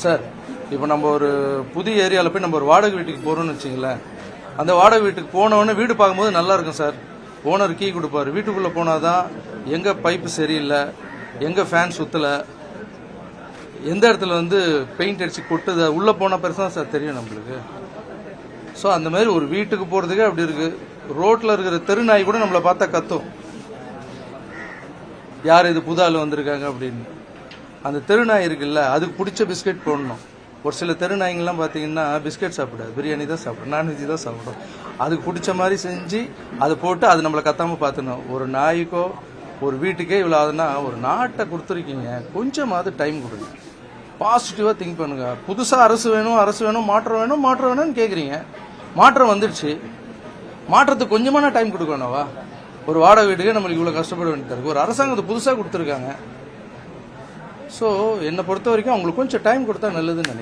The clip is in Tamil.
சார் இப்போ நம்ம ஒரு புதிய ஏரியாவில் போய் நம்ம ஒரு வாடகை வீட்டுக்கு போகிறோம்னு வச்சுங்களேன். அந்த வாடகை வீட்டுக்கு போனவொடனே வீடு பார்க்கும்போது நல்லா இருக்கும் சார். ஓனர் கீ கொடுப்பாரு. வீட்டுக்குள்ளே போனாதான் எங்கே பைப்பு சரியில்லை, எங்கே ஃபேன் சுற்றலை, எந்த இடத்துல பெயிண்ட் அடிச்சு கொட்டுது, உள்ளே போன பெருசாக சார் தெரியும் நம்மளுக்கு. ஸோ அந்த மாதிரி ஒரு வீட்டுக்கு போகிறதுக்கே அப்படி இருக்கு. ரோட்டில் இருக்கிற தெருநாய் கூட நம்மளை பார்த்தா கத்தும், யார் இது புது ஆள் வந்திருக்காங்க அப்படின்னு. அந்த தெருநாய் இருக்குல்ல, அதுக்கு பிடிச்ச பிஸ்கெட் போடணும். ஒரு சில தெருநாய்ங்கெல்லாம் பார்த்தீங்கன்னா பிஸ்கெட் சாப்பிடாது, பிரியாணி தான் சாப்பிடும், நான்வெஜ் தான் சாப்பிடும். அதுக்கு பிடிச்ச மாதிரி செஞ்சு அதை போட்டு அது நம்மளை கத்தாமல் பார்த்துணும். ஒரு நாய்க்கோ ஒரு வீட்டுக்கே இவ்வளோ ஆகுதுன்னா ஒரு நாட்டை கொடுத்துருக்கீங்க, கொஞ்சமாவது டைம் கொடுங்க, பாசிட்டிவாக திங்க் பண்ணுங்க. புதுசாக அரசு வேணும், மாற்றம் வேணும்னு கேட்குறீங்க. மாற்றம் வந்துடுச்சு, மாற்றத்துக்கு கொஞ்சமான டைம் கொடுக்கணும்வா? ஒரு வாடகை வீட்டுக்கே நம்மளுக்கு இவ்வளோ கஷ்டப்பட வேண்டியது இருக்கு. ஒரு அரசாங்கத்தை புதுசாக கொடுத்துருக்காங்க. ஸோ என்னை பொறுத்த வரைக்கும் அவங்களுக்கு கொஞ்சம் டைம் கொடுத்தா நல்லதுன்னு நினைக்கிறேன்.